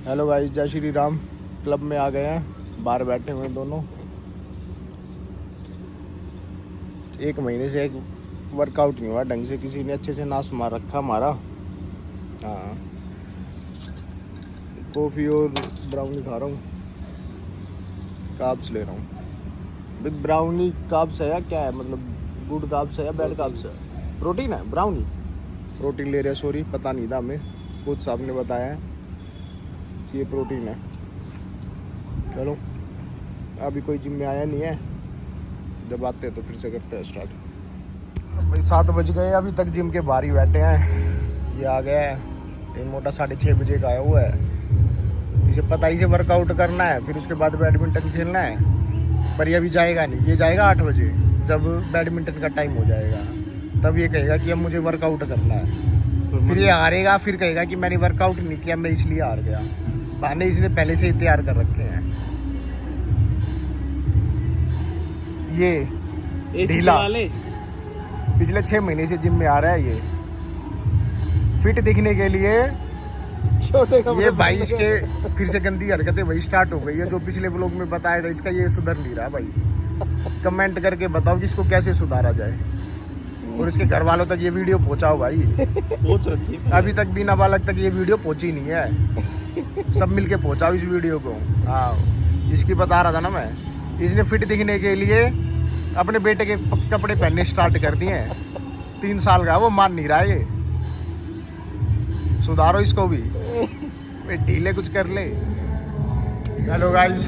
Hello guys, जय Shri Ram. Club में आ गए हैं, बाहर बैठे हुए हैं दोनों। एक महीने से एक वर्कआउट नहीं हुआ ढंग से, किसी ने अच्छे से नाश मार रखा हमारा। हाँ, कॉफ़ी और ब्राउनी खा रहा हूँ, कार्ब्स ले रहा हूँ। विद ब्राउनी कार्ब्स है या क्या है, मतलब गुड कार्ब्स है या बैड कार्ब्स है? प्रोटीन है ब्राउनी, प्रोटीन ले रहे हैं। सॉरी, पता नहीं था हमें, खुद साहब ने बताया है कि ये प्रोटीन है। चलो, अभी कोई जिम में आया नहीं है, जब आते हैं तो फिर से करते हैं स्टार्ट। भाई 7 बज गए, अभी तक जिम के बाहर ही बैठे हैं। ये आ गया है, ये मोटा 6:30 बजे का आया हुआ है। इसे पता ही से वर्कआउट करना है, फिर उसके बाद बैडमिंटन खेलना है। पर ये अभी जाएगा नहीं, ये जाएगा 8 बजे, जब बैडमिंटन का टाइम हो जाएगा तब ये कहेगा कि अब मुझे वर्कआउट करना है। फिर ये हारेगा, फिर कहेगा कि मैंने वर्कआउट नहीं किया, मैं इसलिए हार गया। बहाने इसने पहले से ही तैयार कर रखे हैं। ये ढीला पिछले 6 महीने से जिम में आ रहा है। ये फिट दिखने के लिए छोटे ये भाई, इसके फिर से गंदी हरकतें वही स्टार्ट हो गई है जो पिछले व्लॉग में बताया था। इसका ये सुधर नहीं रहा भाई। कमेंट करके बताओ कि इसको कैसे सुधारा जाए, और इसके घर वालों तक ये वीडियो पहुंचाओ भाई। पहुंच रही है अभी तक, बिना बालक तक ये वीडियो पहुंची नहीं है। सब मिलके पहुंचाओ इस वीडियो को। हाँ, इसकी बता रहा था ना मैं, इसने फिट दिखने के लिए अपने बेटे के कपड़े पहनने स्टार्ट कर दिए हैं। 3 साल का, वो मान नहीं रहा है। ये सुधारो इसको भी, ढीले कुछ कर ले। हेलो गाइस,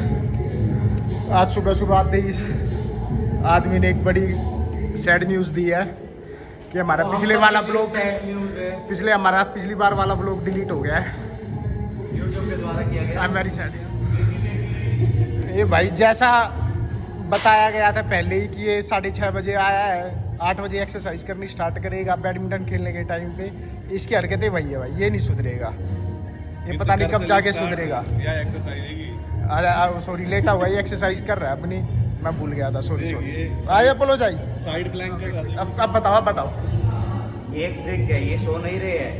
आज सुबह सुबह आते ही इस आदमी ने एक बड़ी सैड न्यूज़ दी है कि हमारा पिछले वाला ब्लॉग पिछली बार वाला ब्लॉग डिलीट हो गया है यूट्यूब के द्वारा किया गया। Very sad. ये भाई जैसा बताया गया था पहले ही कि ये 6:30 बजे आया है, 8 बजे एक्सरसाइज करनी स्टार्ट करेगा बैडमिंटन खेलने के टाइम पे। इसकी हरकतें वही है भाई, ये नहीं सुधरेगा। ये पता नहीं कब जाके सुधरेगा। सॉरी, लेटा हुआ, ये एक्सरसाइज कर रहा है अपनी, मैं भूल गया था। सॉरी आया, अपोलोजाइज। साइड प्लैंक कर। अब बताओ। एक ट्रिक है, ये सो नहीं रहे हैं,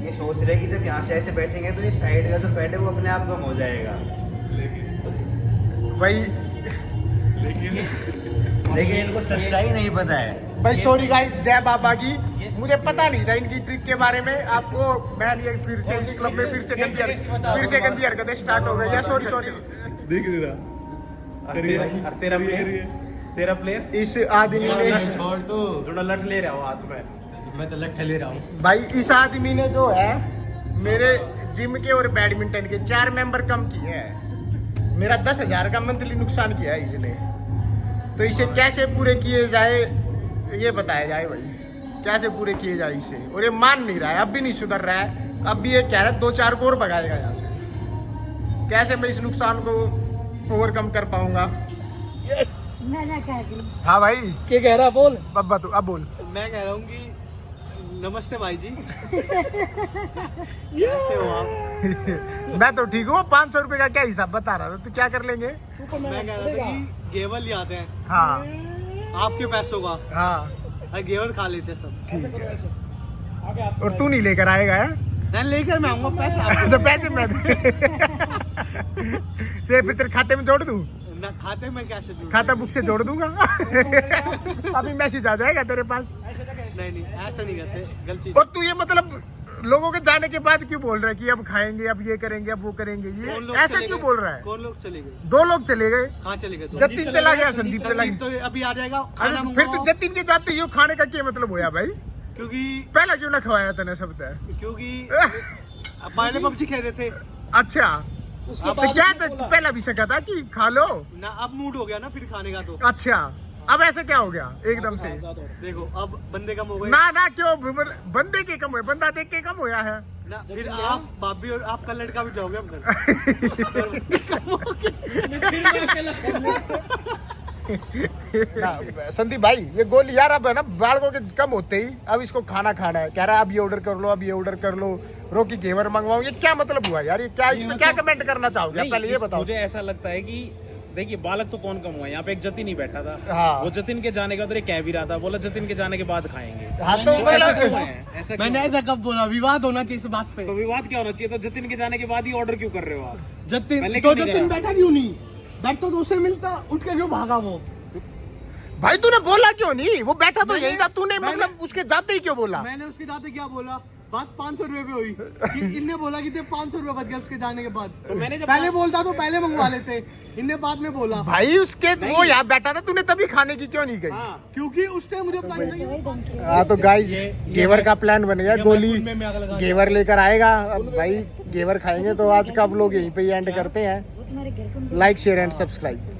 ये सोच रहे हैं कि जब यहाँ से ऐसे बैठेंगे तो ये साइड का जो फैट है वो अपने आप कम हो जाएगा। भाई लेकिन इनको सच्चाई नहीं पता है भाई। सॉरी गाइस, जय बाबा की। मुझे पता नहीं था इनकी ट्रिक के बारे में। आपको मैं नहीं, फिर से इस क्लब में फिर से गंदी हरकतें स्टार्ट हो गई है। सॉरी देख नहीं रहा। तेरा प्लेयर इस आदमी ने छोड़ तू थोड़ा लट ले रहा हो हाथ में। मैं तो लट ले रहा हूँ भाई। इस आदमी ने जो है मेरे जिम के और बैडमिंटन के 4 मेंबर कम किए हैं। मेरा 10,000 का मंथली नुकसान किया है इसने। तो इसे कैसे पूरे किए जाए ये बताया जाए भाई, कैसे पूरे किए जाए इसे। और ये मान नहीं रहा है, अब भी नहीं सुधर रहा है। अब भी ये कह रहा है 2-4 को और भगाएगा यहाँ से। कैसे मैं इस नुकसान को ओवरकम कर पाऊंगा? हाँ भाई, क्या कह रहा? बोल बब्बा, तू अब बोल। मैं कह रहा हूँ कि नमस्ते भाई जी। कैसे हो आप? मैं तो ठीक हूँ। 500 रुपए का क्या हिसाब बता रहा था, तो क्या कर लेंगे? मैं कह रहा था कि गेवल ले आते हैं। हाँ आपके पैसों का। हाँ गेवल खा लेते सब। ठीक है। और तू नहीं लेकर आएगा है? मैं लेकर मैं आऊंगा पैसे। तो पैसे मैं फिर तेरे खाते में जोड़ दूं? ना खाते में कैसे दूं? खाता बुक से जोड़ दूंगा। अभी मैसेज आ जाएगा तेरे पास। नहीं ऐसा नहीं करते, गलती। और तू ये मतलब लोगों के जाने के बाद क्यों बोल रहा है कि अब खाएंगे, अब ये करेंगे, अब वो करेंगे? ये ऐसा क्यों बोल रहा है? कौन लोग चले गए? 2 लोग चले गए। कहाँ चले गए? जतिन चला गया, संदीप चला गया। तो अभी आ जाएगा। अरे फिर तो जतिन के जाते ही खाने का क्या मतलब होया भाई? क्योंकि पहला क्यों ना खवाया तने सब तय? क्योंकि पहले पबजी खेलते थे। अच्छा, तो क्या तो पहला भी सका था कि खा लो ना, अब मूड हो गया ना फिर खाने का। तो अच्छा, अब ऐसा क्या हो गया एकदम से? देखो अब बंदे कम हो गए ना क्यों बंदे के कम हुए? बंदा देख के कम होया है ना। फिर आप भाभी और आपका लड़का भी जाओगे हम संदीप भाई, ये गोली यार अब है ना, बालकों के कम होते ही अब इसको खाना खाना है। कह रहा है अब ये ऑर्डर कर लो, अब ये ऑर्डर कर लो, रोकी घेवर मंगवाओ। ये क्या मतलब हुआ यार? ये क्या, इसमें क्या कमेंट करना चाहोगे? पहले ये बताओ। मुझे ऐसा लगता है कि देखिए बालक तो कौन कम हुआ है, यहाँ पे एक जतिन ही बैठा था। हाँ। वो जतिन के जाने के बाद कह भी रहा था, बोला जतिन के जाने के बाद खाएंगे। हाँ तो ऐसा मतलब क्यों है? ऐसा क्यों मैंने है? ऐसा कब बोला? विवाद होना चाहिए इस बात पे। तो विवाद क्या होना चाहिए? तो जतिन के जाने के बाद ही ऑर्डर क्यों कर रहे हो आप? जतिन पहले तो क्यों नहीं जतिन करा? बैठा क्यों नहीं? बैठ तो उससे मिलता, उठ के क्यों भागा वो? भाई तूने बोला क्यों नहीं? वो बैठा तो मैंने- यही था, तूने मैंने- मतलब उसके जाते ही क्यों बोला? मैंने उसके जाते क्या बोला? बात 500 रुपए पे हुई कि इनने बोला कि 500 रुपए बच गया उसके जाने के बाद। तो मैंने जब पहले बोलता तो पहले मंगवा लेते, इनने बाद में बोला। भाई उसके वो यहाँ बैठा था, तूने तभी खाने की क्यों नहीं गई? हाँ क्योंकि उस टाइम मुझे पता नहीं था। हाँ तो गाइस घेवर का प्लान बन गया, गोली में मैं आग लगा घेवर लेकर आएगा। अब भाई घेवर खाएंगे, तो आज का व्लॉग यहीं पे ही एंड करते हैं। Like share and subscribe.